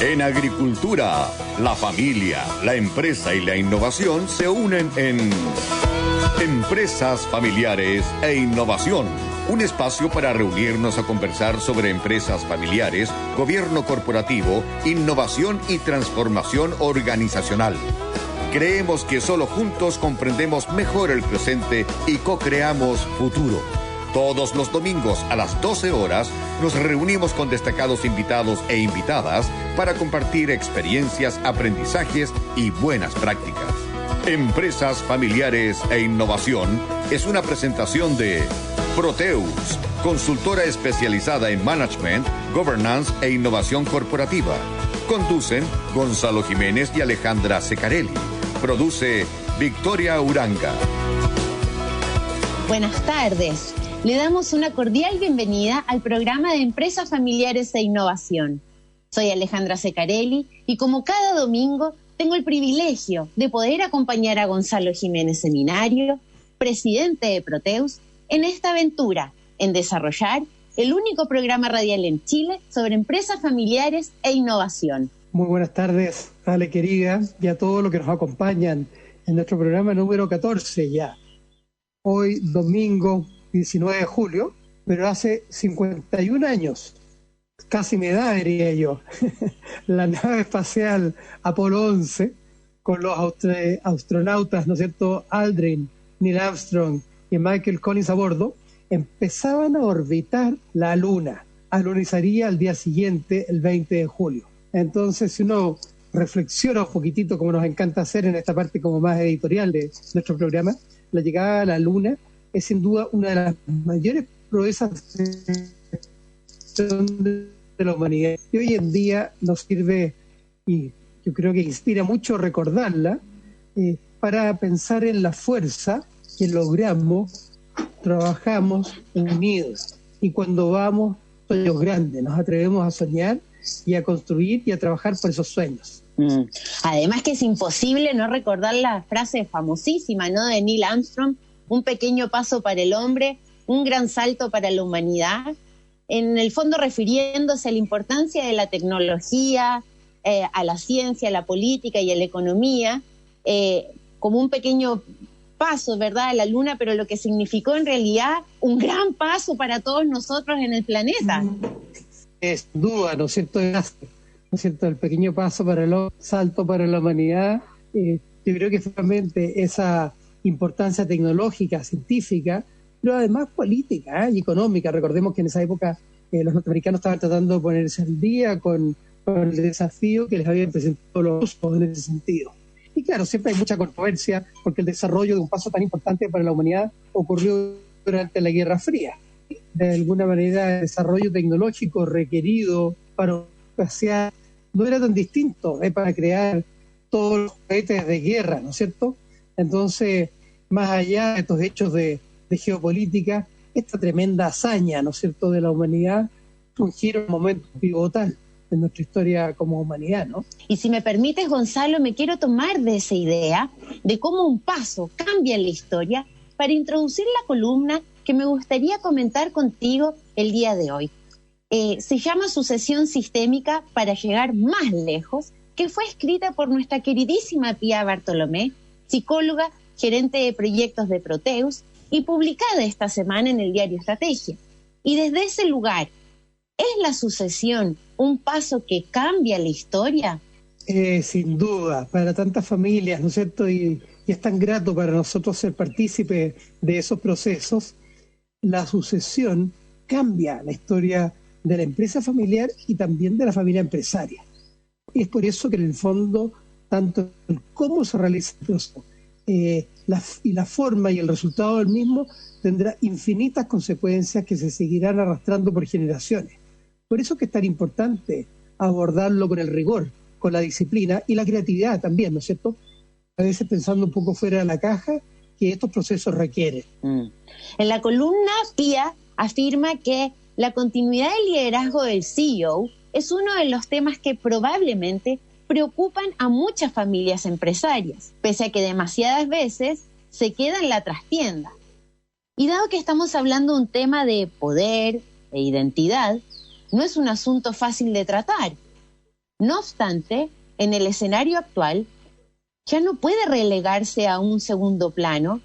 En agricultura, la familia, la empresa y la innovación se unen en Empresas Familiares e Innovación. Un espacio para reunirnos a conversar sobre empresas familiares, gobierno corporativo, innovación y transformación organizacional. Creemos que solo juntos comprendemos mejor el presente y co-creamos futuro. Todos los domingos a las 12 horas nos reunimos con destacados invitados e invitadas para compartir experiencias, aprendizajes y buenas prácticas. Empresas Familiares e Innovación es una presentación de Proteus, consultora especializada en management, governance e innovación corporativa. Conducen Gonzalo Jiménez y Alejandra Secarelli. Produce Victoria Uranga. Buenas tardes. Le damos una cordial bienvenida al programa de Empresas Familiares e Innovación. Soy Alejandra Secarelli y como cada domingo tengo el privilegio de poder acompañar a Gonzalo Jiménez Seminario, presidente de Proteus, en esta aventura en desarrollar el único programa radial en Chile sobre empresas familiares e innovación. Muy buenas tardes, Ale querida, y a todos los que nos acompañan en nuestro programa número 14 ya. Hoy, domingo 19 de julio, pero hace 51 años, casi mi edad diría yo, la nave espacial Apolo 11, con los astronautas, ¿no es cierto?, Aldrin, Neil Armstrong y Michael Collins a bordo, empezaban a orbitar la Luna. Alunizaría al día siguiente, el 20 de julio. Entonces, si uno reflexiona un poquitito, como nos encanta hacer en esta parte como más editorial de nuestro programa, la llegada a la Luna es sin duda una de las mayores proezas de la humanidad. Y hoy en día nos sirve, y yo creo que inspira mucho recordarla, para pensar en la fuerza que logramos, trabajamos unidos. Y cuando vamos, sueños grandes, nos atrevemos a soñar y a construir y a trabajar por esos sueños. Además que es imposible no recordar la frase famosísima, ¿no?, de Neil Armstrong: un pequeño paso para el hombre, un gran salto para la humanidad, en el fondo refiriéndose a la importancia de la tecnología, a la ciencia, a la política y a la economía, como un pequeño paso, ¿verdad?, a la Luna, pero lo que significó en realidad un gran paso para todos nosotros en el planeta. Es duda, ¿no es cierto? ¿No es cierto? El pequeño paso para el salto para la humanidad. Yo creo que realmente esa importancia tecnológica, científica, pero además política y económica. Recordemos que en esa época los norteamericanos estaban tratando de ponerse al día con el desafío que les habían presentado los rusos en ese sentido. Y claro, siempre hay mucha controversia porque el desarrollo de un paso tan importante para la humanidad ocurrió durante la Guerra Fría. De alguna manera, el desarrollo tecnológico requerido para espacial no era tan distinto para crear todos los cohetes de guerra, ¿no es cierto? Entonces, más allá de estos hechos de geopolítica, esta tremenda hazaña, ¿no es cierto?, de la humanidad, un giro, un momento pivotal en nuestra historia como humanidad, ¿no? Y si me permites, Gonzalo, me quiero tomar de esa idea de cómo un paso cambia en la historia para introducir la columna que me gustaría comentar contigo el día de hoy. Se llama Sucesión Sistémica para llegar más lejos, que fue escrita por nuestra queridísima Pía Bartolomé, psicóloga, gerente de proyectos de Proteus, y publicada esta semana en el diario Estrategia. Y desde ese lugar, ¿es la sucesión un paso que cambia la historia? Sin duda, para tantas familias, ¿no es cierto? Y es tan grato para nosotros ser partícipes de esos procesos. La sucesión cambia la historia de la empresa familiar y también de la familia empresaria. Y es por eso que en el fondo, tanto el cómo se realiza el proceso, y la forma y el resultado del mismo tendrá infinitas consecuencias que se seguirán arrastrando por generaciones. Por eso que es tan importante abordarlo con el rigor, con la disciplina y la creatividad también, ¿no es cierto? A veces pensando un poco fuera de la caja que estos procesos requieren. En la columna, Pía afirma que la continuidad del liderazgo del CEO es uno de los temas que probablemente preocupan a muchas familias empresarias, pese a que demasiadas veces se queda en la trastienda. Y dado que estamos hablando de un tema de poder e identidad, no es un asunto fácil de tratar. No obstante, en el escenario actual, ya no puede relegarse a un segundo plano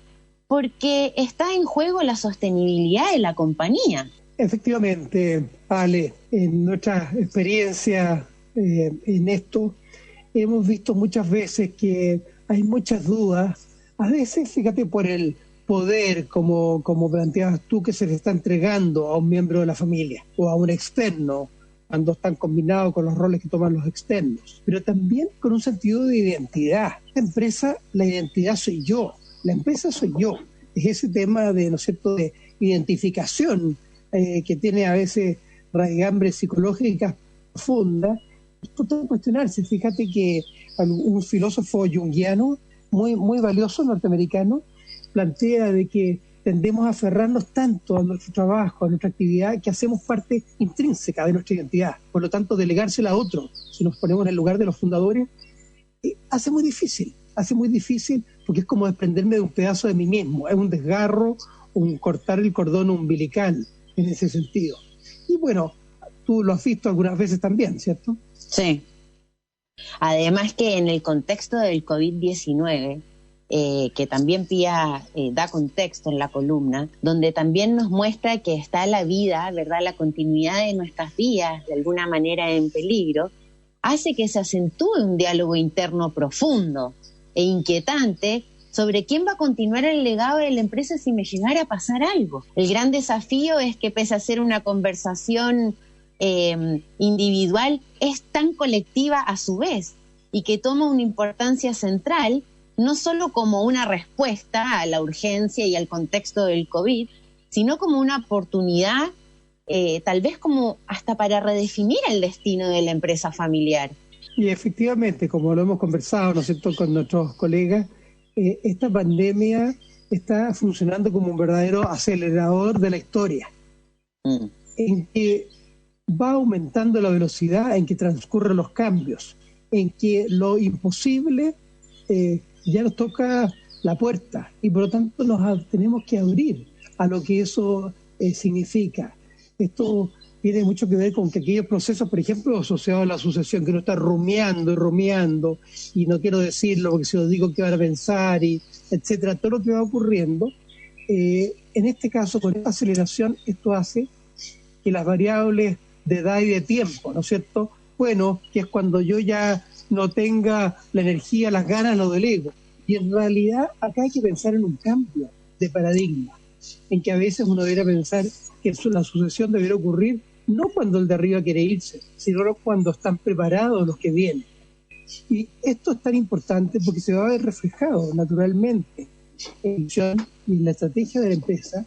porque está en juego la sostenibilidad de la compañía. Efectivamente, Ale, en nuestra experiencia en esto, hemos visto muchas veces que hay muchas dudas, a veces, fíjate, por el poder, como planteabas tú, que se le está entregando a un miembro de la familia o a un externo, cuando están combinados con los roles que toman los externos, pero también con un sentido de identidad. La empresa, la identidad soy yo, la empresa soy yo. Es ese tema de, ¿no es cierto?, de identificación que tiene a veces raigambres psicológicas profundas. Esto todo cuestionarse. Fíjate que un filósofo junguiano muy valioso, norteamericano, plantea de que tendemos a aferrarnos tanto a nuestro trabajo, a nuestra actividad, que hacemos parte intrínseca de nuestra identidad. Por lo tanto, delegársela a otro, si nos ponemos en el lugar de los fundadores, hace muy difícil porque es como desprenderme de un pedazo de mí mismo, es un desgarro, un cortar el cordón umbilical en ese sentido. Y bueno, tú lo has visto algunas veces también, ¿cierto? Sí. Además que en el contexto del COVID-19, que también Pía da contexto en la columna, donde también nos muestra que está la vida, ¿verdad?, la continuidad de nuestras vidas de alguna manera en peligro, hace que se acentúe un diálogo interno profundo e inquietante sobre quién va a continuar el legado de la empresa si me llegara a pasar algo. El gran desafío es que, pese a ser una conversación individual, es tan colectiva a su vez y que toma una importancia central, no solo como una respuesta a la urgencia y al contexto del COVID, sino como una oportunidad, tal vez como hasta para redefinir el destino de la empresa familiar. Y efectivamente, como lo hemos conversado, ¿no es cierto?, con nuestros colegas, esta pandemia está funcionando como un verdadero acelerador de la historia, en que va aumentando la velocidad en que transcurren los cambios, en que lo imposible ya nos toca la puerta y por lo tanto nos tenemos que abrir a lo que eso significa. Esto tiene mucho que ver con que aquellos procesos, por ejemplo, asociados a la sucesión, que uno está rumiando, y no quiero decirlo porque si lo digo qué van a pensar, y etcétera, todo lo que va ocurriendo, en este caso, con esta aceleración, esto hace que las variables de edad y de tiempo, ¿no es cierto?, bueno, que es cuando yo ya no tenga la energía, las ganas, lo delego. Y en realidad acá hay que pensar en un cambio de paradigma, en que a veces uno debería pensar que la sucesión debería ocurrir no cuando el de arriba quiere irse, sino cuando están preparados los que vienen. Y esto es tan importante porque se va a ver reflejado naturalmente en la visión y en la estrategia de la empresa,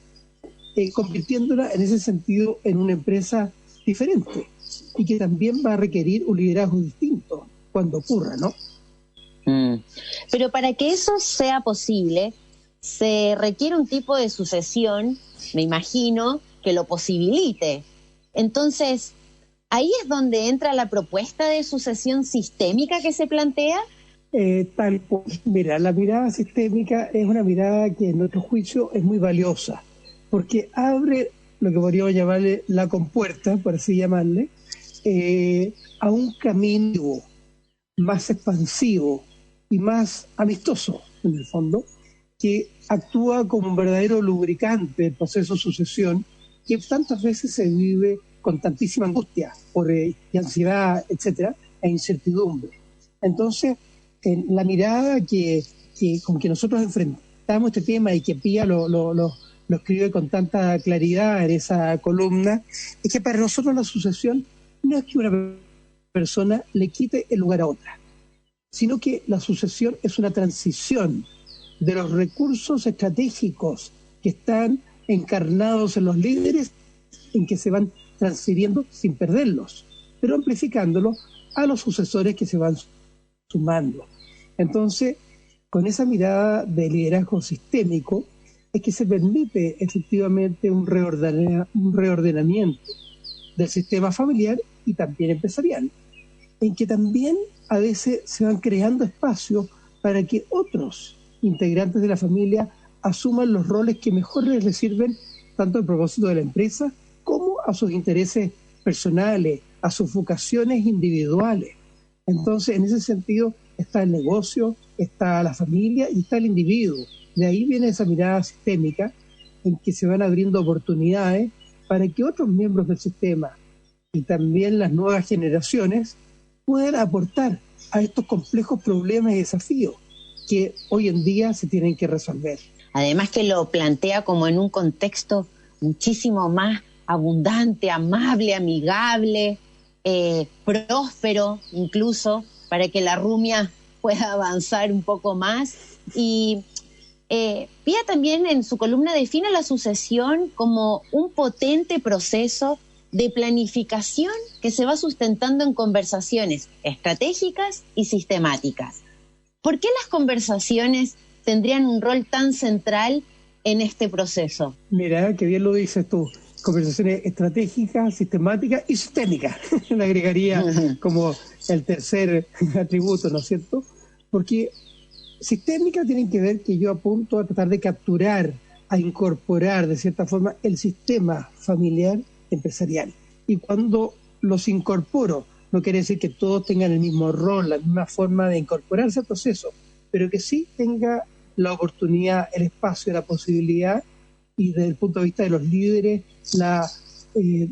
convirtiéndola en ese sentido en una empresa diferente y que también va a requerir un liderazgo distinto cuando ocurra, ¿no? Pero para que eso sea posible, se requiere un tipo de sucesión, me imagino, que lo posibilite. Entonces, ¿ahí es donde entra la propuesta de sucesión sistémica que se plantea? Tal cual. Mira, la mirada sistémica es una mirada que en nuestro juicio es muy valiosa, porque abre lo que podríamos llamarle la compuerta, por así llamarle, a un camino más expansivo y más amistoso, en el fondo, que actúa como un verdadero lubricante del proceso de sucesión que tantas veces se vive con tantísima angustia y ansiedad, etcétera, e incertidumbre. Entonces, la mirada con que nosotros enfrentamos este tema y que Pía lo escribe con tanta claridad en esa columna, es que para nosotros la sucesión no es que una persona le quite el lugar a otra, sino que la sucesión es una transición de los recursos estratégicos que están encarnados en los líderes, en que se van transfiriendo sin perderlos, pero amplificándolos a los sucesores que se van sumando. Entonces, con esa mirada de liderazgo sistémico, es que se permite efectivamente un reordenamiento del sistema familiar y también empresarial, en que también a veces se van creando espacios para que otros integrantes de la familia asuman los roles que mejor les sirven tanto al propósito de la empresa como a sus intereses personales, a sus vocaciones individuales. Entonces, en ese sentido, está el negocio, está la familia y está el individuo. De ahí viene esa mirada sistémica en que se van abriendo oportunidades para que otros miembros del sistema y también las nuevas generaciones puedan aportar a estos complejos problemas y desafíos que hoy en día se tienen que resolver. Además que lo plantea como en un contexto muchísimo más abundante, amable, amigable, próspero incluso, para que la rumia pueda avanzar un poco más. Y Pía también en su columna define la sucesión como un potente proceso de planificación que se va sustentando en conversaciones estratégicas y sistemáticas. ¿Por qué las conversaciones tendrían un rol tan central en este proceso? Mira, qué bien lo dices tú. Conversaciones estratégicas, sistemáticas y sistémicas. Le agregaría como el tercer atributo, ¿no es cierto? Porque sistémicas tienen que ver que yo apunto a tratar de capturar, a incorporar de cierta forma el sistema familiar empresarial. Y cuando los incorporo, no quiere decir que todos tengan el mismo rol, la misma forma de incorporarse al proceso, pero que sí tenga la oportunidad, el espacio, la posibilidad, y desde el punto de vista de los líderes,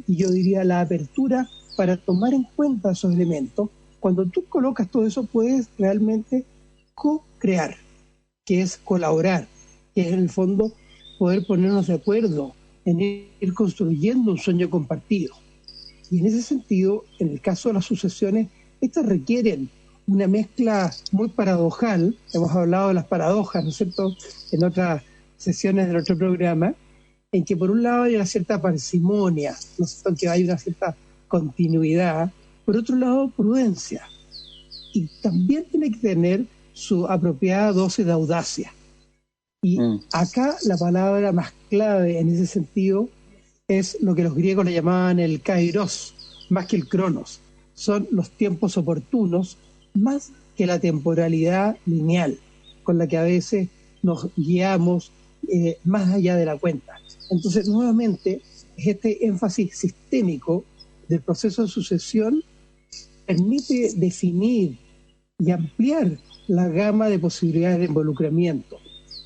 yo diría la apertura para tomar en cuenta esos elementos. Cuando tú colocas todo eso, puedes realmente co-crear, que es colaborar, que es en el fondo poder ponernos de acuerdo en ir construyendo un sueño compartido. Y en ese sentido, en el caso de las sucesiones, estas requieren una mezcla muy paradojal. Hemos hablado de las paradojas, ¿no es cierto?, en otras sesiones de nuestro programa, en que por un lado hay una cierta parsimonia, ¿no es cierto?, que hay una cierta continuidad, por otro lado, prudencia. Y también tiene que tener su apropiada dosis de audacia. Y acá la palabra más clave en ese sentido es lo que los griegos le llamaban el kairos, más que el cronos. Son los tiempos oportunos, más que la temporalidad lineal, con la que a veces nos guiamos más allá de la cuenta. Entonces, nuevamente, este énfasis sistémico del proceso de sucesión permite definir y ampliar la gama de posibilidades de involucramiento,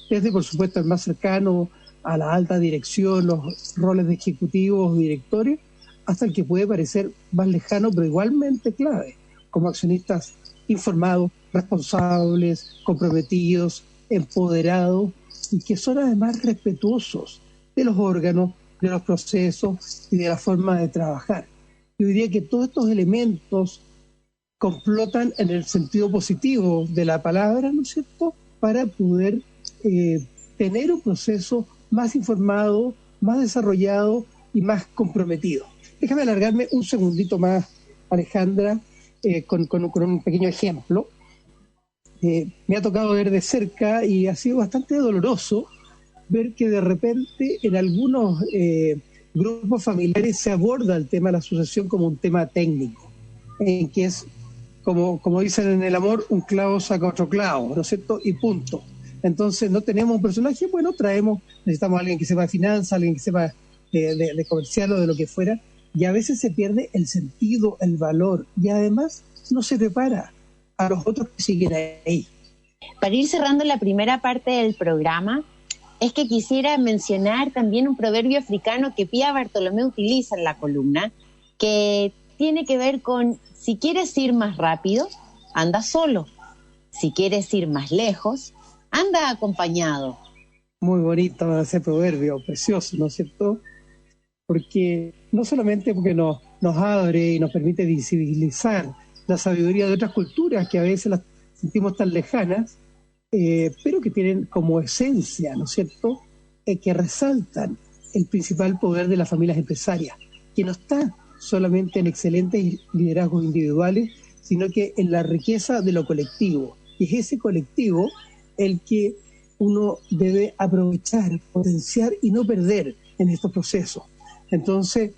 desde, por supuesto, el más cercano a la alta dirección, los roles de ejecutivos, directores, hasta el que puede parecer más lejano, pero igualmente clave, como accionistas informados, responsables, comprometidos, empoderados, y que son además respetuosos de los órganos, de los procesos y de la forma de trabajar. Yo diría que todos estos elementos complotan en el sentido positivo de la palabra, ¿no es cierto?, para poder tener un proceso más informado, más desarrollado y más comprometido. Déjame alargarme un segundito más, Alejandra, con un pequeño ejemplo. Me ha tocado ver de cerca y ha sido bastante doloroso ver que de repente en algunos grupos familiares se aborda el tema de la sucesión como un tema técnico, en que es, como dicen en el amor, un clavo saca otro clavo, ¿no es cierto? Y punto. Entonces no tenemos un personaje, bueno, necesitamos a alguien que sepa de finanzas, alguien que sepa de comercial o de lo que fuera, y a veces se pierde el sentido, el valor, y además no se prepara a los otros que siguen ahí. Para ir cerrando la primera parte del programa, es que quisiera mencionar también un proverbio africano que Pía Bartolomé utiliza en la columna, que tiene que ver con: si quieres ir más rápido, anda solo; si quieres ir más lejos, anda acompañado. Muy bonito ese proverbio, precioso, ¿no es cierto? Porque no solamente porque nos abre y nos permite visibilizar la sabiduría de otras culturas que a veces las sentimos tan lejanas, pero que tienen como esencia, ¿no es cierto?, que resaltan el principal poder de las familias empresarias, que no está solamente en excelentes liderazgos individuales, sino que en la riqueza de lo colectivo. Y es ese colectivo el que uno debe aprovechar, potenciar y no perder en estos procesos. Entonces,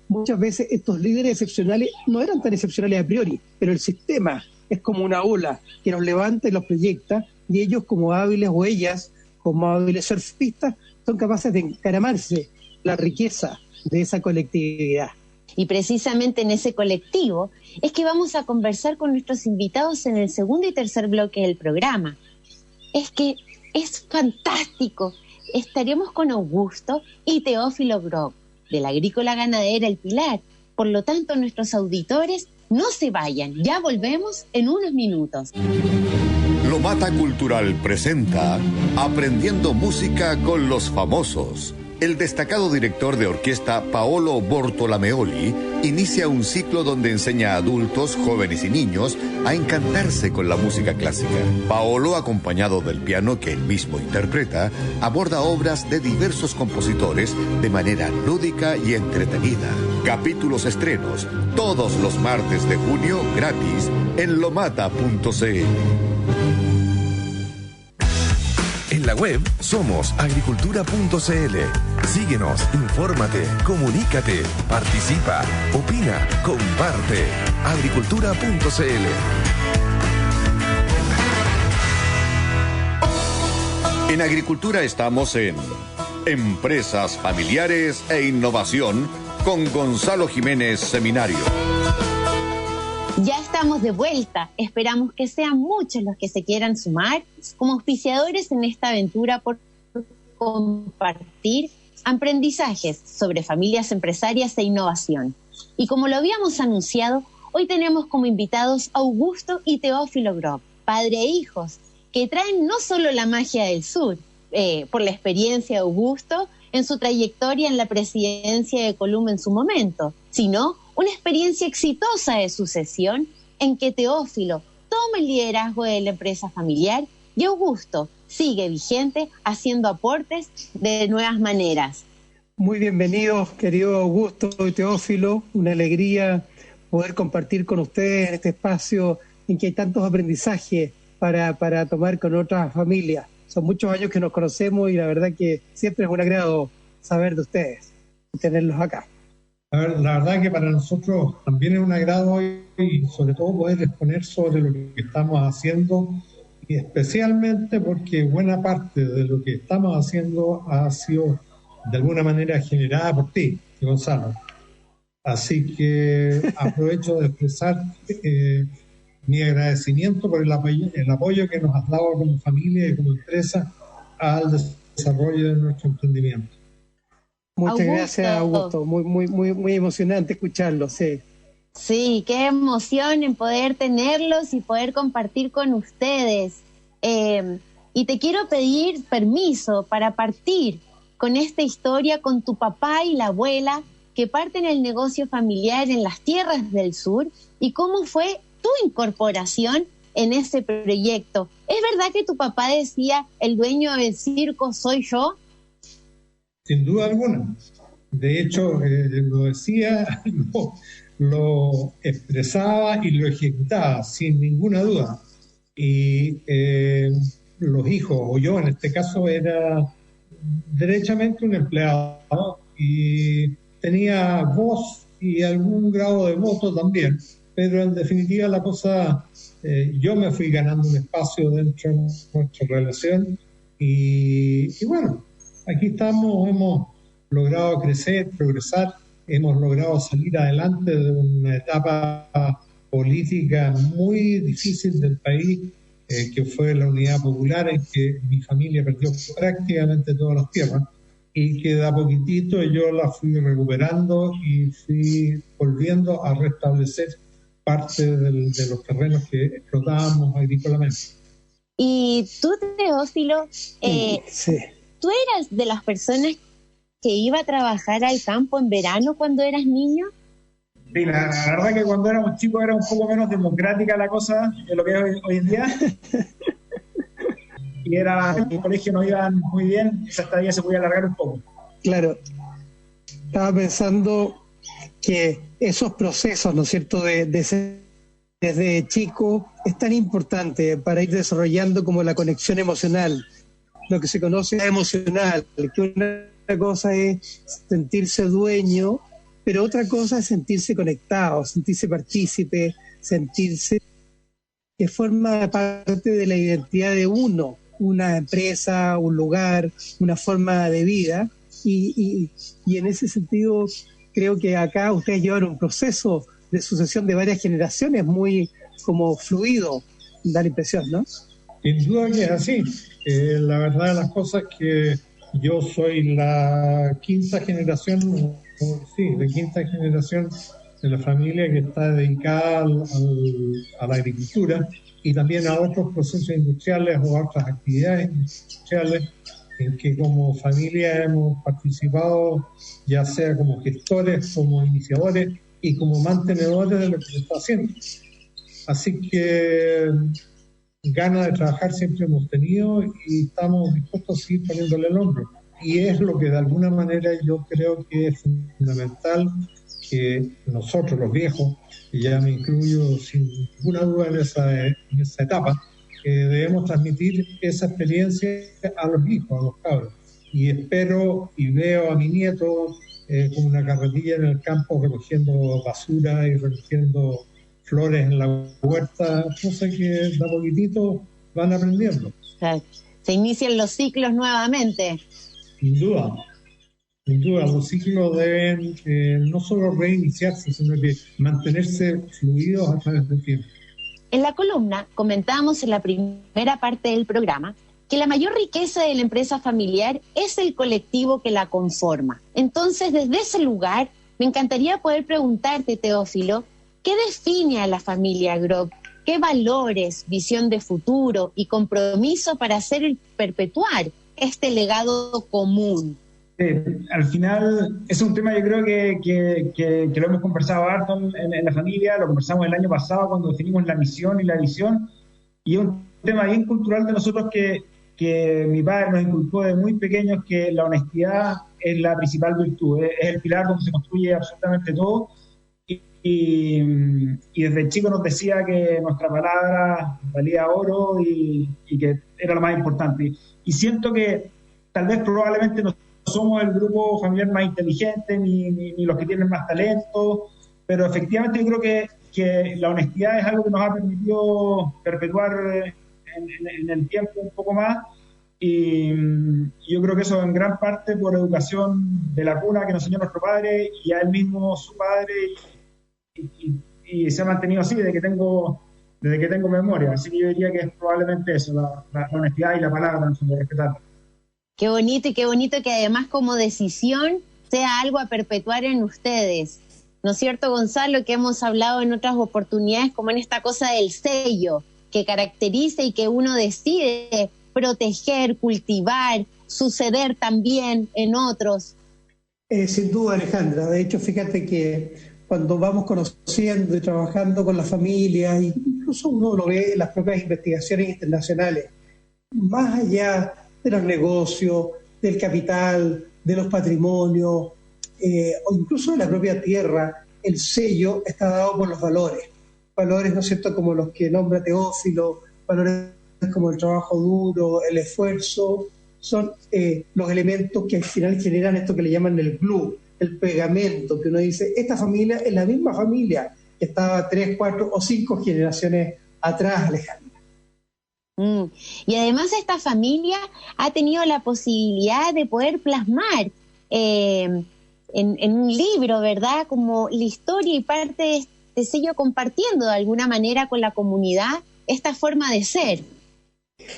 muchas veces estos líderes excepcionales no eran tan excepcionales a priori, pero el sistema es como una ola que los levanta y los proyecta, y ellos como hábiles, o ellas como hábiles surfistas, son capaces de encaramarse la riqueza de esa colectividad. Y precisamente en ese colectivo es que vamos a conversar con nuestros invitados en el segundo y tercer bloque del programa. Es que es fantástico. Estaremos con Augusto y Teófilo Grob, de la Agrícola Ganadera El Pilar. Por lo tanto, nuestros auditores no se vayan. Ya volvemos en unos minutos. Lomata Cultural presenta Aprendiendo Música con los Famosos. El destacado director de orquesta Paolo Bortolameoli inicia un ciclo donde enseña a adultos, jóvenes y niños a encantarse con la música clásica. Paolo, acompañado del piano que él mismo interpreta, aborda obras de diversos compositores de manera lúdica y entretenida. Capítulos estrenos, todos los martes de junio, gratis, en lomata.cl. En la web somos agricultura.cl. Síguenos, infórmate, comunícate, participa, opina, comparte. Agricultura.cl. En Agricultura estamos en Empresas Familiares e Innovación con Gonzalo Jiménez Seminario. Ya estamos de vuelta. Esperamos que sean muchos los que se quieran sumar como auspiciadores en esta aventura por compartir aprendizajes sobre familias empresarias e innovación. Y como lo habíamos anunciado, hoy tenemos como invitados a Augusto y Teófilo Grob, padre e hijos, que traen no solo la magia del sur, por la experiencia de Augusto en su trayectoria en la presidencia de Columna en su momento, sino una experiencia exitosa de sucesión en que Teófilo toma el liderazgo de la empresa familiar y Augusto sigue vigente haciendo aportes de nuevas maneras. Muy bienvenidos, querido Augusto y Teófilo. Una alegría poder compartir con ustedes en este espacio en que hay tantos aprendizajes para tomar con otras familias. Son muchos años que nos conocemos y la verdad que siempre es un agrado saber de ustedes y tenerlos acá. La verdad que para nosotros también es un agrado y sobre todo poder exponer sobre lo que estamos haciendo, y especialmente porque buena parte de lo que estamos haciendo ha sido de alguna manera generada por ti, Gonzalo. Así que aprovecho de expresar mi agradecimiento por el apoyo que nos has dado como familia y como empresa al desarrollo de nuestro emprendimiento. Muchas gracias, Augusto. Muy emocionante escucharlo, sí. Sí, qué emoción en poder tenerlos y poder compartir con ustedes. Y te quiero pedir permiso para partir con esta historia con tu papá y la abuela que parten el negocio familiar en las tierras del sur y cómo fue tu incorporación en ese proyecto. ¿Es verdad que tu papá decía, el dueño del circo soy yo? Sin duda alguna. De hecho, lo decía, lo expresaba y lo ejecutaba, sin ninguna duda. Y los hijos, o yo en este caso, era derechamente un empleado y tenía voz y algún grado de voto también. Pero en definitiva la cosa, yo me fui ganando un espacio dentro de nuestra relación y bueno, aquí estamos, hemos logrado crecer, progresar, hemos logrado salir adelante de una etapa política muy difícil del país, que fue la Unidad Popular, en que mi familia perdió prácticamente todas las tierras y que de a poquitito yo las fui recuperando y fui volviendo a restablecer parte de los terrenos que explotábamos agrícolamente. Y tú, Teófilo, sí. ¿Tú eras de las personas que iba a trabajar al campo en verano cuando eras niño? Sí, la verdad que cuando éramos chicos era un poco menos democrática la cosa de lo que es hoy en día. Y en el colegio no iban muy bien, esa estadía se podía alargar un poco. Claro, estaba pensando que esos procesos, ¿no es cierto?, desde chico es tan importante para ir desarrollando como la conexión emocional, lo que se conoce emocional, que una cosa es sentirse dueño, pero otra cosa es sentirse conectado, sentirse partícipe, sentirse que forma parte de la identidad de uno, una empresa, un lugar, una forma de vida, y en ese sentido creo que acá ustedes llevan un proceso de sucesión de varias generaciones muy como fluido, da la impresión, ¿no? Sin duda que es así. La verdad de las cosas es que yo soy la quinta generación de la familia que está dedicada a la agricultura y también a otros procesos industriales o a otras actividades industriales en que como familia hemos participado, ya sea como gestores, como iniciadores y como mantenedores de lo que se está haciendo. Así que ganas de trabajar siempre hemos tenido y estamos dispuestos a seguir poniéndole el hombro. Y es lo que de alguna manera yo creo que es fundamental que nosotros, los viejos, y ya me incluyo sin ninguna duda en esa etapa, debemos transmitir esa experiencia a los hijos, a los cabros. Y espero y veo a mi nieto con una carretilla en el campo recogiendo basura y recogiendo flores en la huerta, cosas que de a poquitito van aprendiendo. Se inician los ciclos nuevamente. Sin duda, los ciclos deben no solo reiniciarse, sino que mantenerse fluidos a través del tiempo. En la columna comentábamos en la primera parte del programa que la mayor riqueza de la empresa familiar es el colectivo que la conforma. Entonces, desde ese lugar, me encantaría poder preguntarte, Teófilo, ¿qué define a la familia Grob? ¿Qué valores, visión de futuro y compromiso para hacer y perpetuar este legado común? Al final es un tema, yo creo que lo hemos conversado harto en la familia, lo conversamos el año pasado cuando definimos la misión y la visión, y es un tema bien cultural de nosotros que mi padre nos inculcó de muy pequeños, que la honestidad es la principal virtud, es el pilar donde se construye absolutamente todo, y desde chico nos decía que nuestra palabra valía oro y que era lo más importante. Y siento que tal vez probablemente no somos el grupo familiar más inteligente ni los que tienen más talento, pero efectivamente yo creo que la honestidad es algo que nos ha permitido perpetuar en el tiempo un poco más, y yo creo que eso en gran parte por educación de la cuna que nos enseñó nuestro padre y a él mismo su padre, y se ha mantenido así desde que tengo memoria. Así que yo diría que es probablemente eso, la honestidad y la palabra, de respetar. Qué bonito, y qué bonito que además como decisión sea algo a perpetuar en ustedes. ¿No es cierto, Gonzalo? Que hemos hablado en otras oportunidades como en esta cosa del sello que caracteriza y que uno decide proteger, cultivar, suceder también en otros. Sin duda, Alejandra. De hecho, fíjate que cuando vamos conociendo y trabajando con las familias, incluso uno lo ve en las propias investigaciones internacionales, más allá de los negocios, del capital, de los patrimonios, o incluso de la propia tierra, el sello está dado por los valores. Valores, ¿no es cierto?, como los que nombra Teófilo, valores como el trabajo duro, el esfuerzo, son los elementos que al final generan esto que le llaman el glue, el pegamento, que uno dice, esta familia es la misma familia que estaba 3, 4 o 5 generaciones atrás, Alejandra. Y además esta familia ha tenido la posibilidad de poder plasmar en un libro, ¿verdad?, como la historia y parte de este sello, compartiendo de alguna manera con la comunidad esta forma de ser.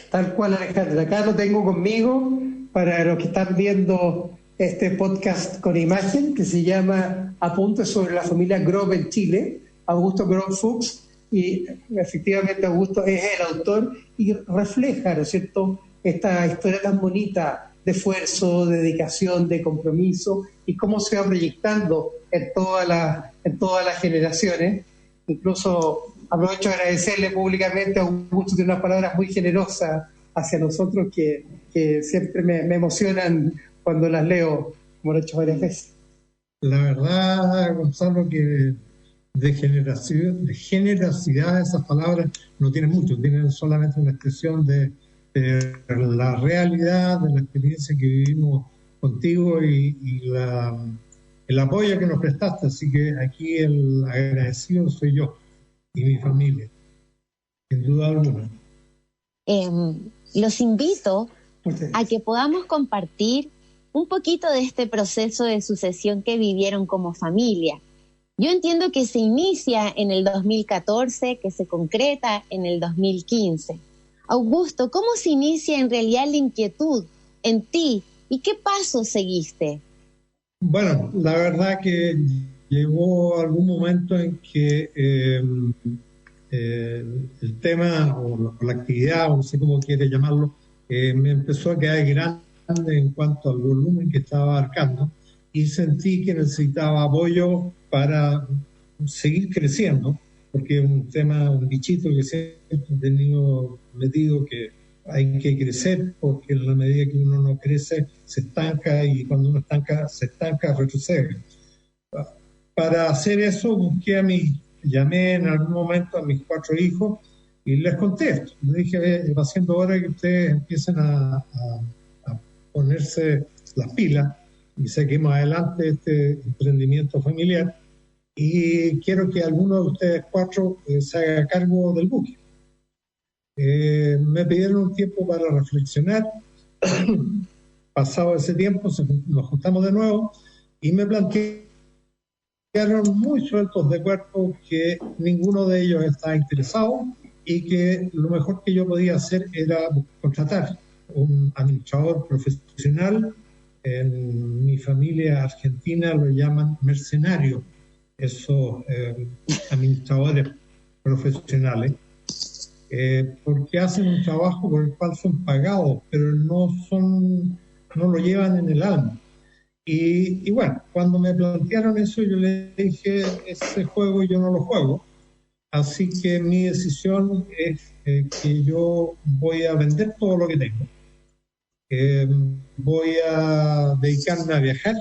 Tal cual, Alejandra. Acá lo tengo conmigo para los que están viendo este podcast con imagen, que se llama Apuntes sobre la familia Grob en Chile, Augusto Grob Fuchs, y efectivamente Augusto es el autor y refleja, ¿no es cierto?, esta historia tan bonita de esfuerzo, de dedicación, de compromiso, y cómo se va proyectando en todas las generaciones. Incluso aprovecho de agradecerle públicamente a Augusto, tiene unas palabras muy generosas hacia nosotros que siempre me emocionan cuando las leo, como lo he hecho varias veces. La verdad, Gonzalo, que de generosidad esas palabras no tienen mucho, tienen solamente una expresión de la realidad, de la experiencia que vivimos contigo y el apoyo que nos prestaste. Así que aquí el agradecido soy yo y mi familia, sin duda alguna. Los invito a que podamos compartir un poquito de este proceso de sucesión que vivieron como familia. Yo entiendo que se inicia en el 2014, que se concreta en el 2015. Augusto, ¿cómo se inicia en realidad la inquietud en ti y qué pasos seguiste? Bueno, la verdad que llegó algún momento en que el tema o la actividad, o no sé cómo quiere llamarlo, me empezó a quedar grande en cuanto al volumen que estaba abarcando y sentí que necesitaba apoyo para seguir creciendo, porque es un tema, un bichito que siempre he tenido metido, que hay que crecer, porque en la medida que uno no crece se estanca, y cuando uno se estanca, retrocede. Para hacer eso llamé en algún momento a mis 4 hijos y les conté esto. Les dije, va siendo hora que ustedes empiecen a ponerse las pilas y saquemos adelante este emprendimiento familiar, y quiero que alguno de ustedes 4 se haga cargo del buque. Me pidieron un tiempo para reflexionar. Pasado ese tiempo nos juntamos de nuevo y me plantearon muy sueltos de cuerpo que ninguno de ellos estaba interesado y que lo mejor que yo podía hacer era contratar un administrador profesional. En mi familia argentina lo llaman mercenario, esos administradores profesionales, porque hacen un trabajo por el cual son pagados, pero no lo llevan en el alma. Y bueno, cuando me plantearon eso, yo les dije, ese juego yo no lo juego, así que mi decisión es que yo voy a vender todo lo que tengo. Voy a dedicarme a viajar,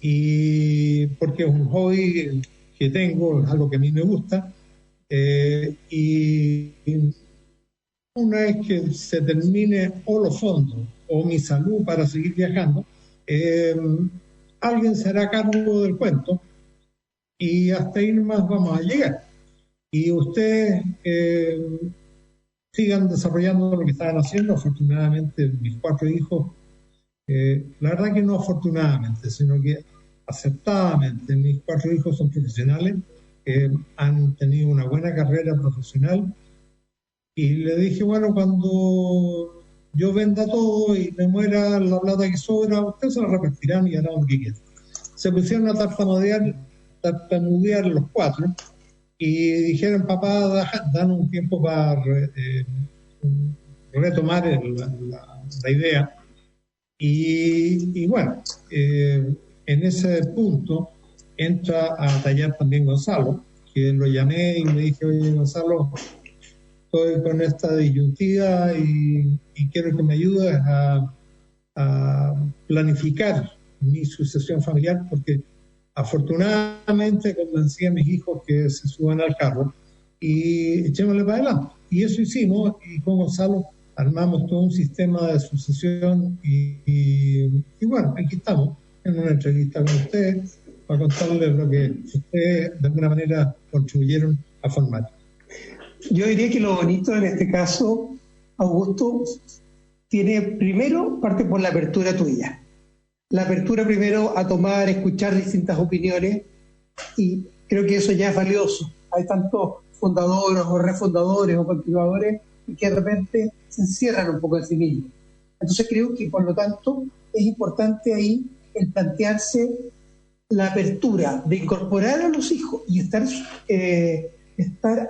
y porque es un hobby que tengo, es algo que a mí me gusta, y una vez que se termine o los fondos o mi salud para seguir viajando, alguien se hará cargo del cuento y hasta ahí nomás vamos a llegar. Y ustedes sigan desarrollando lo que estaban haciendo. Afortunadamente, mis 4 hijos, la verdad que no afortunadamente, sino que acertadamente, mis 4 hijos son profesionales, han tenido una buena carrera profesional, y le dije, bueno, cuando yo venda todo y me muera la plata que sobra, ustedes se la repartirán y harán lo que quieran. Se pusieron a tartamudear los 4 y dijeron, papá, danos un tiempo para retomar la idea. Y bueno, en ese punto entra a tallar también Gonzalo, que lo llamé y le dije, oye, Gonzalo, estoy con esta disyuntiva y quiero que me ayudes a planificar mi sucesión familiar, porque afortunadamente convencí a mis hijos que se suban al carro y echémosle para adelante. Y eso hicimos, y con Gonzalo armamos todo un sistema de sucesión y bueno, aquí estamos en una entrevista con ustedes para contarles lo que ustedes de alguna manera contribuyeron a formar. Yo diría que lo bonito en este caso, Augusto, parte por la apertura tuya. La apertura primero a tomar, escuchar distintas opiniones, y creo que eso ya es valioso. Hay tantos fundadores o refundadores o continuadores que de repente se encierran un poco en sí mismos. Entonces creo que por lo tanto es importante ahí el plantearse la apertura de incorporar a los hijos y estar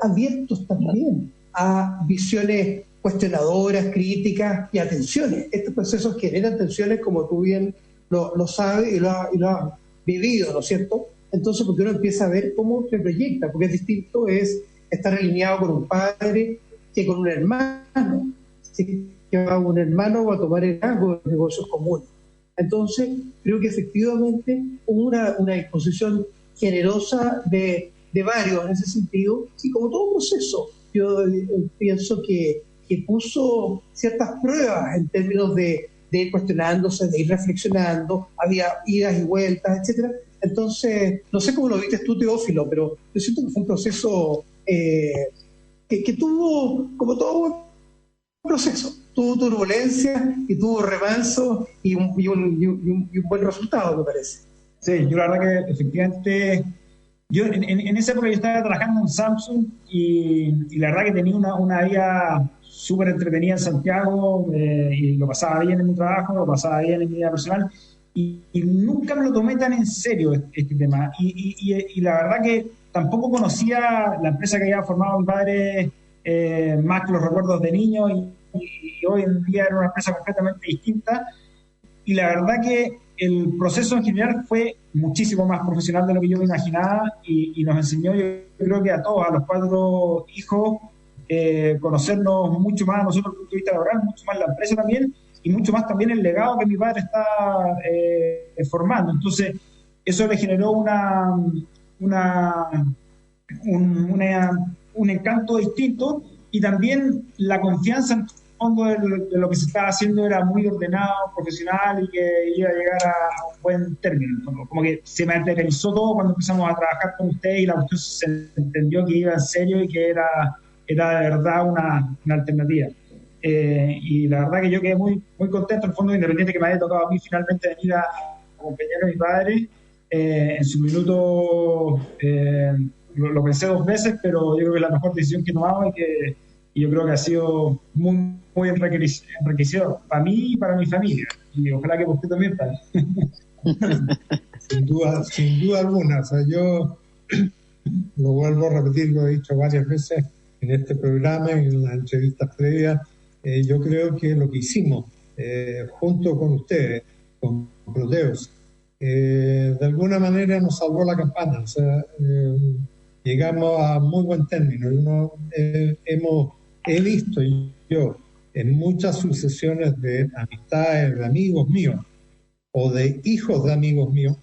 abiertos también a visiones cuestionadoras, críticas y atenciones. Estos procesos generan tensiones, como tú bien lo sabes y lo has vivido, ¿no es cierto? Entonces, porque uno empieza a ver cómo se proyecta, porque es distinto estar alineado con un padre que con un hermano. Si va un hermano va a tomar el cargo de los negocios comunes. Entonces, creo que efectivamente hubo una disposición generosa de varios en ese sentido, y como todo proceso, yo pienso que puso ciertas pruebas en términos de ir cuestionándose, de ir reflexionando, había idas y vueltas, etcétera. Entonces, no sé cómo lo viste tú, Teófilo, pero yo siento que fue un proceso que tuvo, como todo proceso, tuvo turbulencia y tuvo remanso y un buen resultado, me parece. Sí, yo la verdad que efectivamente, yo en esa época yo estaba trabajando en Samsung y la verdad que tenía una vida súper entretenida en Santiago, y lo pasaba bien en mi trabajo, lo pasaba bien en mi vida personal, y nunca me lo tomé tan en serio este tema. Y la verdad que tampoco conocía la empresa que había formado mi padre, más que los recuerdos de niño, y hoy en día era una empresa completamente distinta. Y la verdad que el proceso en general fue muchísimo más profesional de lo que yo me imaginaba, y nos enseñó, yo creo que a todos, a los 4 hijos, conocernos mucho más a nosotros desde el punto de vista laboral, mucho más la empresa también, y mucho más también el legado que mi padre está formando. Entonces, eso le generó un encanto distinto, y también la confianza en el fondo de lo que se estaba haciendo era muy ordenado, profesional, y que iba a llegar a un buen término. Como que se materializó todo cuando empezamos a trabajar con ustedes, y la cuestión se entendió que iba en serio y que era de verdad una alternativa. Y la verdad que yo quedé muy, muy contento, en el fondo, independiente que me haya tocado a mí finalmente venir a acompañar a mi padre. En su minuto lo pensé 2 veces, pero yo creo que es la mejor decisión que he tomado, y yo creo que ha sido muy, muy enriquecedor para mí y para mi familia, y ojalá que usted también, padre. Sin duda alguna. O sea, yo lo vuelvo a repetir, lo he dicho varias veces en este programa, en las entrevistas previas. Yo creo que lo que hicimos junto con ustedes, con Proteus, de alguna manera nos salvó la campana. O sea, llegamos a muy buen término. He visto yo en muchas sucesiones de amistades, de amigos míos o de hijos de amigos míos,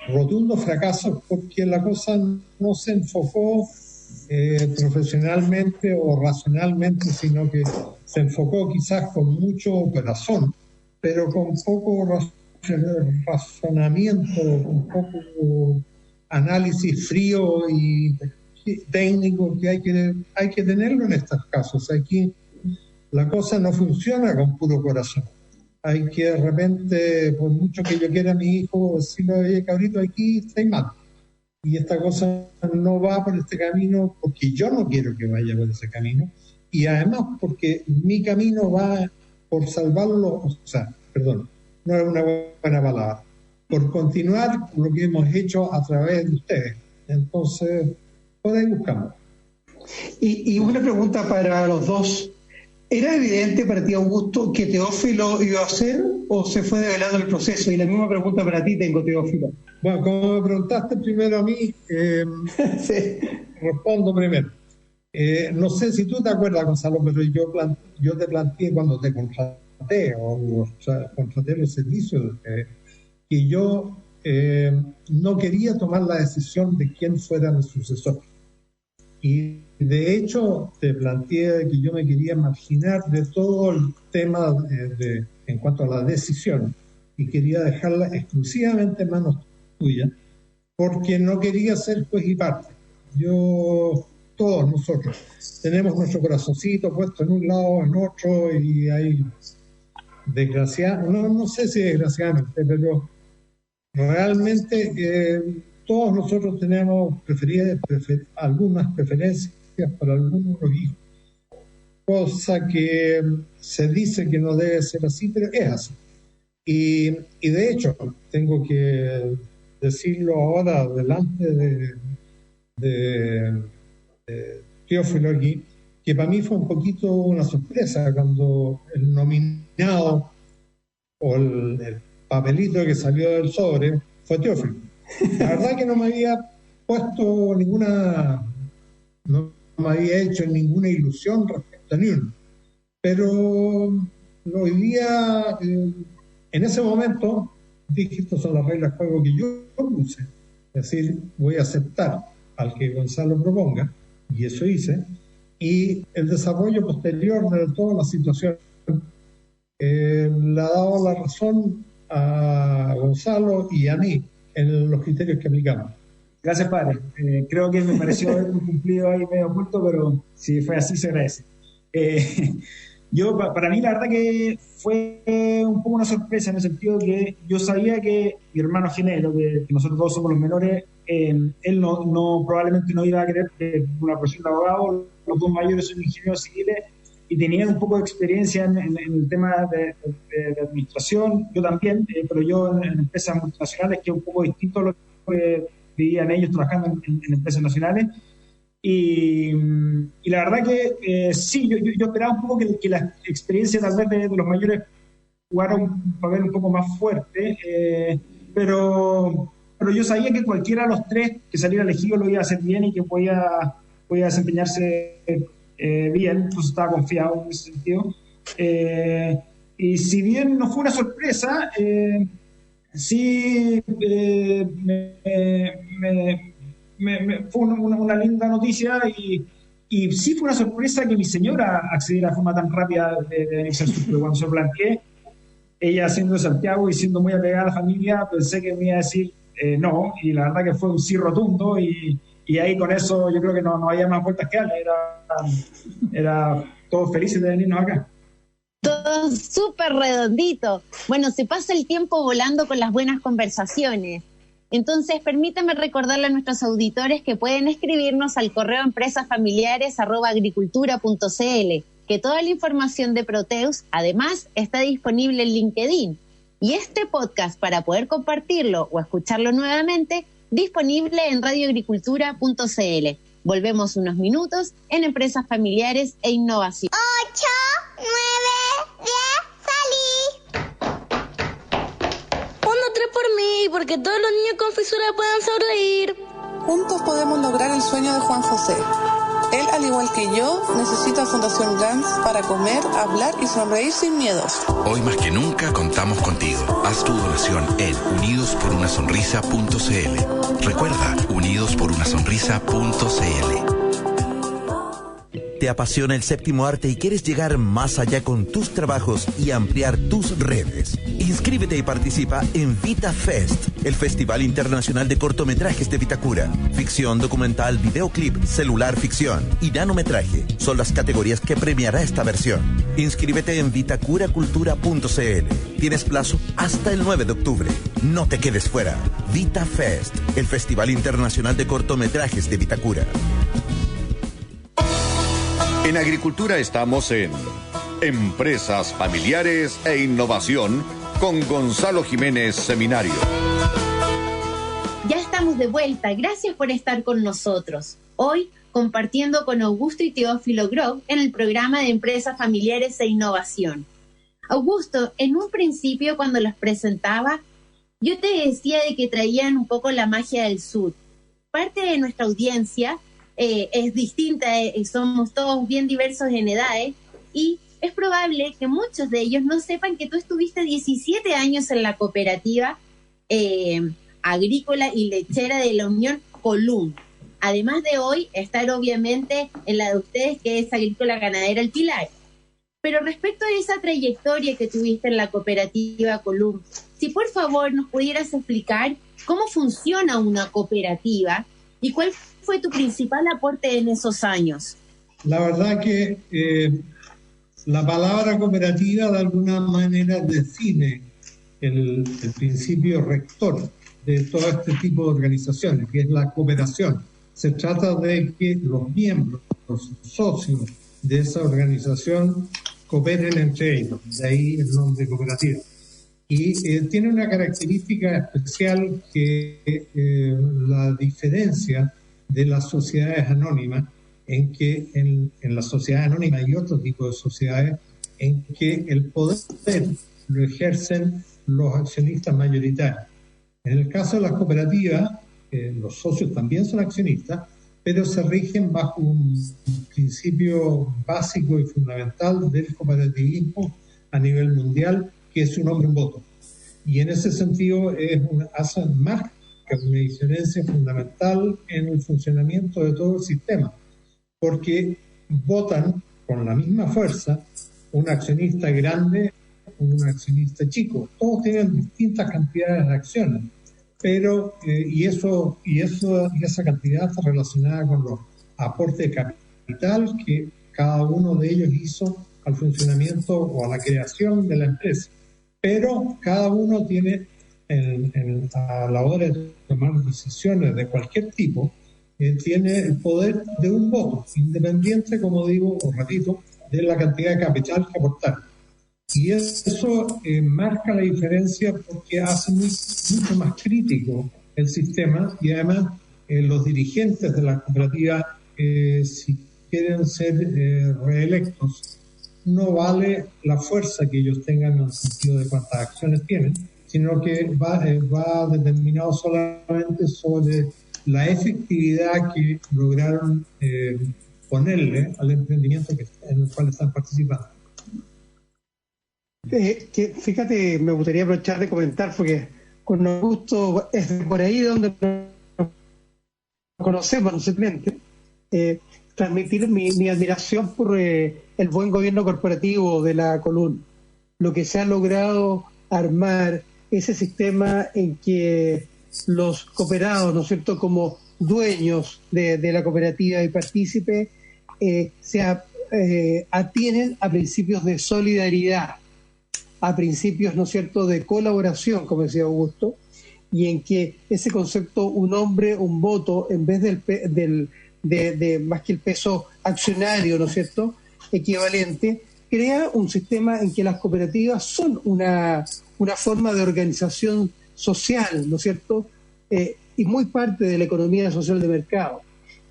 rotundos fracasos porque la cosa no se enfocó profesionalmente o racionalmente, sino que se enfocó quizás con mucho corazón, pero con poco razonamiento, con poco análisis frío y técnico que hay que tenerlo en estos casos. Aquí la cosa no funciona con puro corazón. Hay que de repente, por mucho que yo quiera a mi hijo, decirle, oye, cabrito, aquí estáis mal. Y esta cosa no va por este camino porque yo no quiero que vaya por ese camino, y además porque mi camino va por salvarlo, o sea, perdón, no es una buena palabra, por continuar lo que hemos hecho a través de ustedes. Entonces, por ahí buscamos. Y una pregunta para los dos. ¿Era evidente para ti, Augusto, que Teófilo iba a hacer, o se fue develando el proceso? Y la misma pregunta para ti tengo, Teófilo. Bueno, como me preguntaste primero a mí, sí. Respondo primero. No sé si tú te acuerdas, Gonzalo, pero yo te planteé cuando te contraté, o sea, contraté los servicios, que yo no quería tomar la decisión de quién fuera mi sucesor. Y de hecho te planteé que yo me quería marginar de todo el tema en cuanto a la decisión, y quería dejarla exclusivamente en manos tuyas, porque no quería ser juez y parte. Todos nosotros tenemos nuestro corazoncito puesto en un lado, en otro, y hay no sé si desgraciadamente, pero realmente todos nosotros tenemos algunas preferencias para algunos hijos, cosa que se dice que no debe ser así, pero es así. Y de hecho, tengo que decirlo ahora delante de Teófilo aquí, que para mí fue un poquito una sorpresa cuando el nominado o el papelito que salió del sobre fue Teófilo. La verdad que no me había puesto no me había hecho ninguna ilusión respecto a ninguno. Pero hoy día, en ese momento, dije, estas son las reglas de juego que yo puse. Es decir, voy a aceptar al que Gonzalo proponga, y eso hice, y el desarrollo posterior de toda la situación le ha dado la razón a Gonzalo y a mí en los criterios que aplicamos. Gracias, padre. Creo que me pareció haber cumplido ahí medio oculto, pero si fue así, se agradece. Para mí la verdad que fue un poco una sorpresa en el sentido que yo sabía que mi hermano gemelo, que nosotros todos somos los menores, él probablemente no iba a querer una profesión de abogado. Los dos mayores son ingenieros civiles y tenían un poco de experiencia en el tema de administración. Yo también, pero yo en empresas multinacionales, que es un poco distinto a lo que vivían ellos trabajando en empresas nacionales. Y la verdad que sí, yo esperaba un poco que la experiencia tal vez de los mayores jugara un papel un poco más fuerte, pero yo sabía que cualquiera de los tres que saliera elegido lo iba a hacer bien y que podía desempeñarse bien, entonces estaba confiado en ese sentido. Y si bien no fue una sorpresa, sí fue una linda noticia y sí fue una sorpresa que mi señora accediera de forma tan rápida de venirse al sur. Cuando se lo planteé, ella siendo de Santiago y siendo muy apegada a la familia, pensé que me iba a decir no, y la verdad que fue un sí rotundo y ahí con eso yo creo que no había más vueltas que darle, era todos felices de venirnos acá. Todo súper redondito. Bueno, se pasa el tiempo volando con las buenas conversaciones. Entonces, permítame recordarle a nuestros auditores que pueden escribirnos al correo empresasfamiliares@agricultura.cl, que toda la información de Proteus, además, está disponible en LinkedIn. Y este podcast, para poder compartirlo o escucharlo nuevamente, disponible en radioagricultura.cl. Volvemos unos minutos en Empresas Familiares e Innovación. 8, 9, 10, salí. 1, 3 por mí, porque todos los niños con fisura puedan sonreír. Juntos podemos lograr el sueño de Juan José. Él, al igual que yo, necesita Fundación GANS para comer, hablar y sonreír sin miedos. Hoy más que nunca contamos contigo. Haz tu donación en unidosporunasonrisa.cl. Recuerda, unidosporunasonrisa.cl. ¿Te apasiona el séptimo arte y quieres llegar más allá con tus trabajos y ampliar tus redes? Inscríbete y participa en VitaFest, el Festival Internacional de Cortometrajes de Vitacura. Ficción, documental, videoclip, celular ficción y nanometraje son las categorías que premiará esta versión. Inscríbete en vitacuracultura.cl. Tienes plazo hasta el 9 de octubre. No te quedes fuera. VitaFest, el Festival Internacional de Cortometrajes de Vitacura. En Agricultura estamos en Empresas Familiares e Innovación con Gonzalo Jiménez Seminario. Ya estamos de vuelta. Gracias por estar con nosotros. Hoy compartiendo con Augusto y Teófilo Grob en el programa de Empresas Familiares e Innovación. Augusto, en un principio cuando los presentaba, yo te decía de que traían un poco la magia del sur. Parte de nuestra audiencia es distinta, somos todos bien diversos en edades y es probable que muchos de ellos no sepan que tú estuviste 17 años en la cooperativa agrícola y lechera de la Unión Colum. Además de hoy estar obviamente en la de ustedes, que es Agrícola Ganadera El Pilar. Pero respecto a esa trayectoria que tuviste en la cooperativa Colum, si por favor nos pudieras explicar cómo funciona una cooperativa y cuál fue tu principal aporte en esos años. La verdad que la palabra cooperativa de alguna manera define el principio rector de todo este tipo de organizaciones, que es la cooperación. Se trata de que los miembros, los socios de esa organización cooperen entre ellos, de ahí el nombre cooperativa. Y tiene una característica especial que la diferencia de las sociedades anónimas, en que en las sociedades anónimas y otro tipo de sociedades, en que el poder lo ejercen los accionistas mayoritarios. En el caso de las cooperativas, los socios también son accionistas, pero se rigen bajo un principio básico y fundamental del cooperativismo a nivel mundial, que es un hombre, un voto. Y en ese sentido marca una diferencia fundamental en el funcionamiento de todo el sistema, porque votan con la misma fuerza un accionista grande, un accionista chico. Todos tienen distintas cantidades de acciones, pero y esa cantidad está relacionada con los aportes de capital que cada uno de ellos hizo al funcionamiento o a la creación de la empresa, pero cada uno tiene a la hora de tomar decisiones de cualquier tipo, tiene el poder de un voto, independiente, como digo, o repito, de la cantidad de capital que aportar. Y eso marca la diferencia porque hace mucho más crítico el sistema, y además los dirigentes de la cooperativa, si quieren ser reelectos, no vale la fuerza que ellos tengan en el sentido de cuántas acciones tienen, sino que va determinado solamente sobre la efectividad que lograron ponerle al emprendimiento en el cual están participando. Fíjate, me gustaría aprovechar de comentar, porque con gusto es por ahí donde nos conocemos, no simplemente, transmitir mi admiración por el buen gobierno corporativo de la Column, lo que se ha logrado armar, ese sistema en que los cooperados, ¿no es cierto?, como dueños de la cooperativa y partícipes, atienen a principios de solidaridad, a principios, ¿no es cierto?, de colaboración, como decía Augusto, y en que ese concepto, un hombre, un voto, en vez de más que el peso accionario, ¿no es cierto?, equivalente, crea un sistema en que las cooperativas son una forma de organización social, ¿no es cierto?, y muy parte de la economía social de mercado,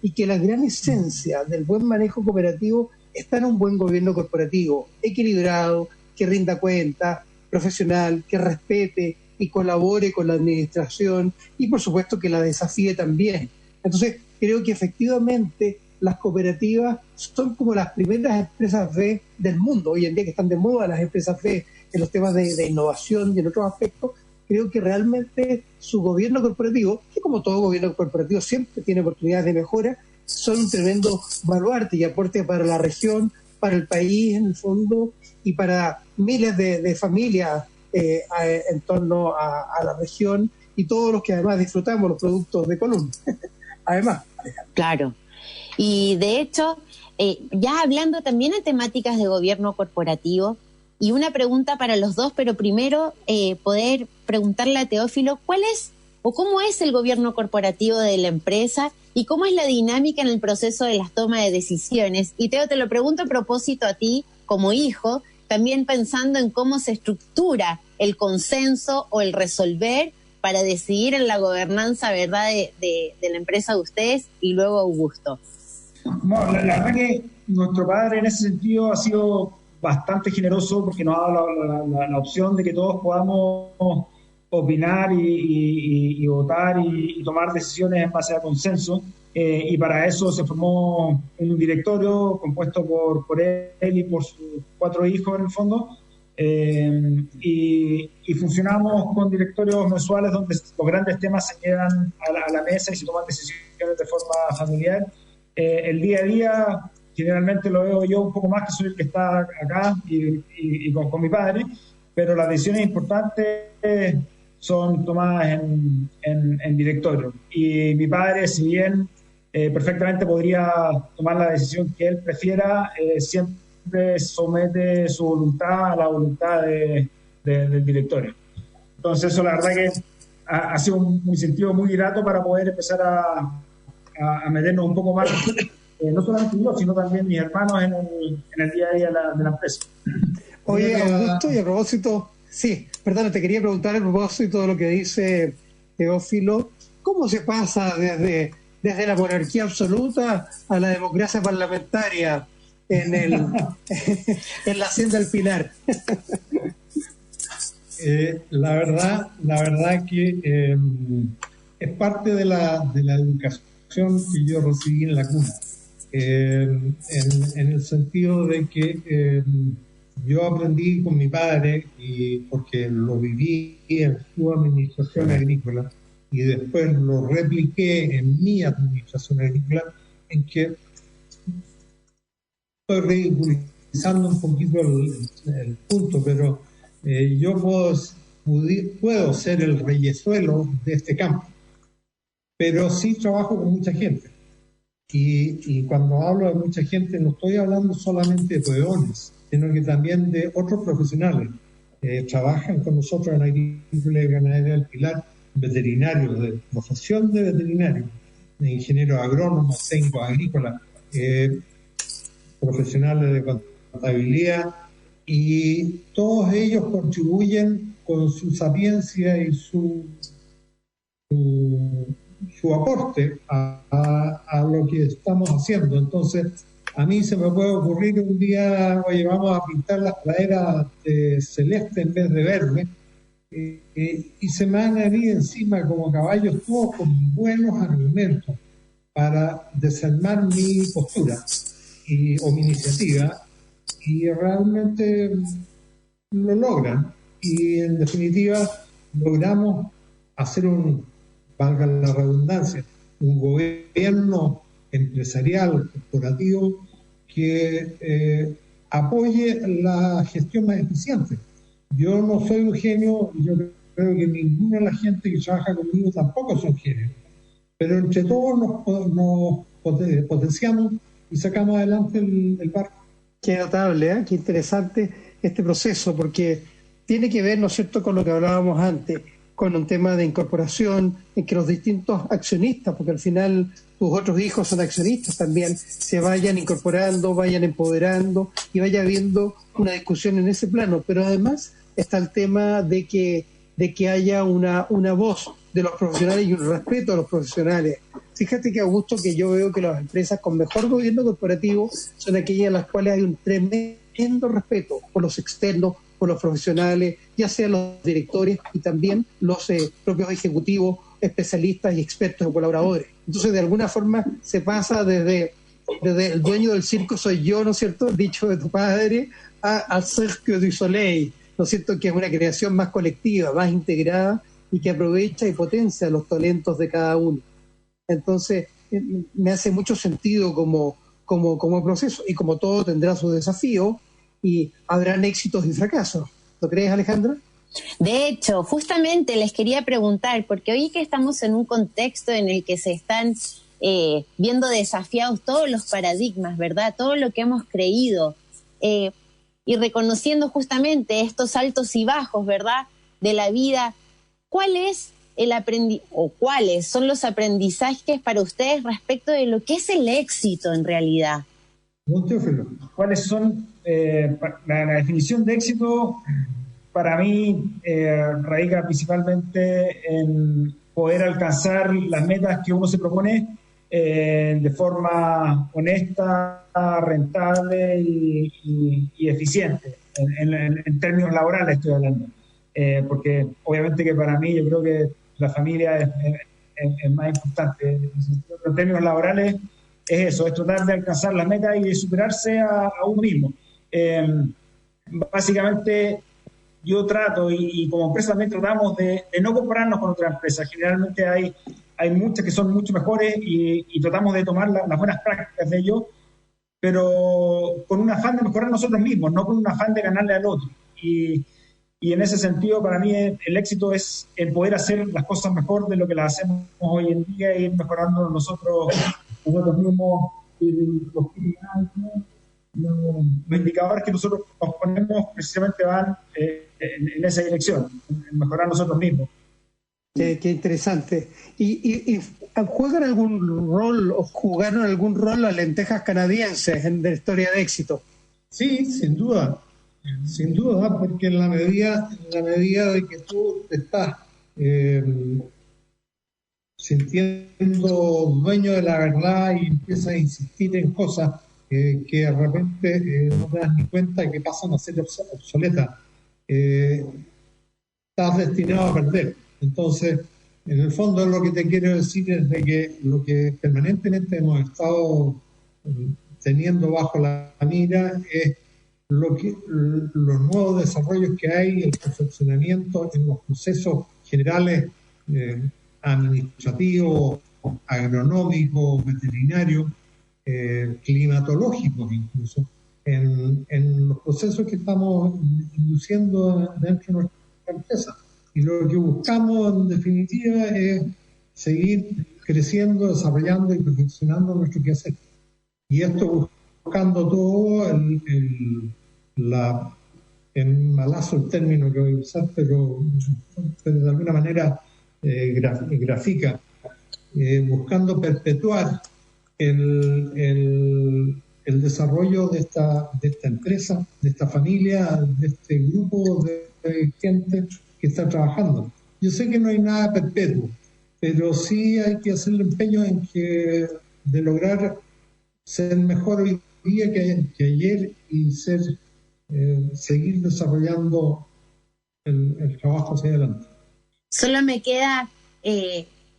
y que la gran esencia del buen manejo cooperativo está en un buen gobierno corporativo, equilibrado, que rinda cuenta, profesional, que respete y colabore con la administración, y por supuesto que la desafíe también. Entonces, creo que efectivamente las cooperativas son como las primeras empresas B del mundo. Hoy en día que están de moda las empresas B en los temas de innovación y en otros aspectos, creo que realmente su gobierno corporativo, que como todo gobierno corporativo siempre tiene oportunidades de mejora, son un tremendo baluarte y aporte para la región, para el país en el fondo, y para miles de familias en torno a la región, y todos los que además disfrutamos los productos de Column. Además, Alejandro. Claro. Y de hecho, ya hablando también en temáticas de gobierno corporativo, y una pregunta para los dos, pero primero poder preguntarle a Teófilo, ¿cuál es o cómo es el gobierno corporativo de la empresa y cómo es la dinámica en el proceso de las tomas de decisiones? Y Teo, te lo pregunto a propósito a ti como hijo, también pensando en cómo se estructura el consenso o el resolver para decidir en la gobernanza, ¿verdad?, de la empresa de ustedes, y luego Augusto. Bueno, la verdad que nuestro padre en ese sentido ha sido bastante generoso, porque nos ha dado la opción de que todos podamos opinar y votar y tomar decisiones en base a consenso, y para eso se formó un directorio compuesto por él y por sus 4 hijos en el fondo, y funcionamos con directorios mensuales donde los grandes temas se quedan a la mesa y se toman decisiones de forma familiar. El día a día generalmente lo veo yo un poco más, que soy el que está acá y con mi padre, pero las decisiones importantes son tomadas en directorio. Y mi padre, si bien perfectamente podría tomar la decisión que él prefiera, siempre somete su voluntad a la voluntad del directorio. Entonces eso, la verdad que ha sido un incentivo muy grato para poder empezar a meternos un poco más, no solamente yo, sino también mis hermanos en el día a día de la empresa. Oye, Augusto, y a propósito, sí, perdón, te quería preguntar a propósito de lo que dice Teófilo, ¿cómo se pasa desde la monarquía absoluta a la democracia parlamentaria en la Hacienda del Pilar? La verdad que es parte de la educación que yo recibí en la cuna, en el sentido de que yo aprendí con mi padre, y porque lo viví en su administración agrícola y después lo repliqué en mi administración agrícola, en que estoy ridiculizando un poquito el punto, pero yo puedo ser el reyesuelo de este campo, pero sí trabajo con mucha gente. Y cuando hablo de mucha gente, no estoy hablando solamente de peones, sino que también de otros profesionales. Trabajan con nosotros en Agricultura y Ganadería del Pilar, veterinarios, de profesión de veterinarios, de ingenieros agrónomos, técnicos agrícolas, profesionales de contabilidad, y todos ellos contribuyen con su sapiencia y su aporte a lo que estamos haciendo. Entonces, a mí se me puede ocurrir un día, oye, vamos a pintar las praderas de celeste en vez de verde, y se me van a venir encima como caballos todos con buenos argumentos para desarmar mi postura o mi iniciativa, y realmente lo logran. Y en definitiva logramos hacer valga la redundancia, un gobierno empresarial, corporativo, que apoye la gestión más eficiente. Yo no soy un genio, yo creo que ninguna de la gente que trabaja conmigo tampoco son genios, pero entre todos nos potenciamos y sacamos adelante el barco. Qué notable, qué interesante este proceso, porque tiene que ver, ¿no es cierto?, con lo que hablábamos antes, con un tema de incorporación, en que los distintos accionistas, porque al final tus otros hijos son accionistas también, se vayan incorporando, vayan empoderando y vaya habiendo una discusión en ese plano. Pero además está el tema de que haya una voz de los profesionales y un respeto a los profesionales. Fíjate que, Augusto, que yo veo que las empresas con mejor gobierno corporativo son aquellas en las cuales hay un tremendo respeto por los externos, por los profesionales, ya sean los directores y también los propios ejecutivos, especialistas y expertos o colaboradores. Entonces, de alguna forma, se pasa desde el dueño del circo soy yo, ¿no es cierto?, dicho de tu padre, al Cirque du Soleil, ¿no es cierto?, que es una creación más colectiva, más integrada y que aprovecha y potencia los talentos de cada uno. Entonces, me hace mucho sentido como proceso, y como todo tendrá su desafío y habrán éxitos y fracasos. ¿Lo crees, Alejandra? De hecho, justamente les quería preguntar, porque hoy que estamos en un contexto en el que se están viendo desafiados todos los paradigmas, ¿verdad? Todo lo que hemos creído, y reconociendo justamente estos altos y bajos, ¿verdad?, de la vida. ¿Cuáles son los aprendizajes para ustedes respecto de lo que es el éxito en realidad? ¿Cuáles son? La definición de éxito para mí radica principalmente en poder alcanzar las metas que uno se propone de forma honesta, rentable y eficiente, en términos laborales estoy hablando. Porque obviamente que para mí yo creo que la familia es más importante. En términos laborales es eso, es tratar de alcanzar las metas y de superarse a uno mismo. Básicamente yo trato, y como empresa también tratamos de no compararnos con otras empresas. Generalmente hay muchas que son mucho mejores y tratamos de tomar las buenas prácticas de ellos, pero con un afán de mejorar nosotros mismos, no con un afán de ganarle al otro. Y en ese sentido, para mí, el éxito es el poder hacer las cosas mejor de lo que las hacemos hoy en día, e ir mejorando nosotros mismos, y los indicadores que nosotros nos ponemos precisamente van en esa dirección, en mejorar nosotros mismos. Qué interesante. ¿Y juegan algún rol o jugaron algún rol las lentejas canadienses en la historia de éxito? Sí, sin duda. Sin duda, porque en la medida de que tú te estás sintiendo dueño de la verdad y empiezas a insistir en cosas que de repente no te das ni cuenta que pasan a ser obsoletas, estás destinado a perder. Entonces, en el fondo lo que te quiero decir es de que lo que permanentemente hemos estado teniendo bajo la mira es los nuevos desarrollos que hay, el perfeccionamiento en los procesos generales administrativos, agronómicos, veterinarios, climatológicos incluso, en los procesos que estamos induciendo dentro de nuestra empresa. Y lo que buscamos en definitiva es seguir creciendo, desarrollando y perfeccionando nuestro quehacer. Y esto buscando todo en malazo el término que voy a usar, pero de alguna manera grafica, buscando perpetuar el desarrollo de esta empresa, de esta familia, de este grupo de gente que está trabajando. Yo sé que no hay nada perpetuo, pero sí hay que hacer el empeño de lograr ser mejor hoy día que ayer y seguir desarrollando el trabajo hacia adelante. Solo me queda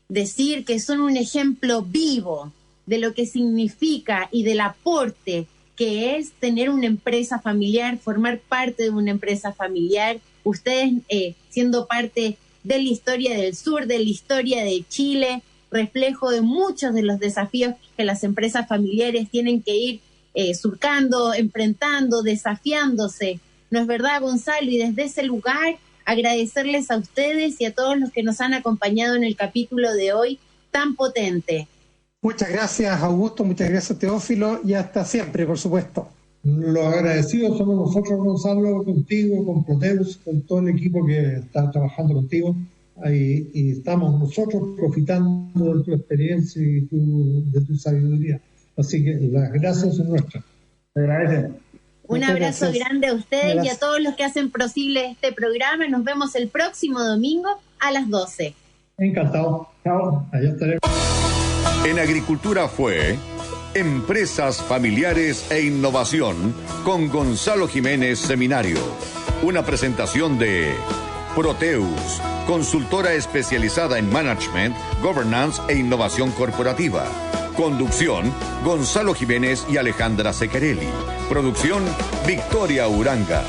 decir que son un ejemplo vivo de lo que significa y del aporte que es tener una empresa familiar, formar parte de una empresa familiar. Ustedes siendo parte de la historia del sur, de la historia de Chile, reflejo de muchos de los desafíos que las empresas familiares tienen que ir surcando, enfrentando, desafiándose. ¿No es verdad, Gonzalo? Y desde ese lugar agradecerles a ustedes y a todos los que nos han acompañado en el capítulo de hoy tan potente. Muchas gracias, Augusto, muchas gracias, Teófilo, y hasta siempre, por supuesto. Los agradecidos somos nosotros, Gonzalo, contigo, con Proteus, con todo el equipo que está trabajando contigo. Y estamos nosotros profitando de tu experiencia y de tu sabiduría. Así que las gracias son nuestras. Te agradecen. Un abrazo grande a ustedes y a todos los que hacen posible este programa. Nos vemos el próximo domingo a las 12. Encantado. Chao. Allá estaremos. En Agricultura fue Empresas Familiares e Innovación con Gonzalo Jiménez Seminario. Una presentación de Proteus, consultora especializada en management, governance e innovación corporativa. Conducción, Gonzalo Jiménez y Alejandra Sequerelli. Producción, Victoria Uranga.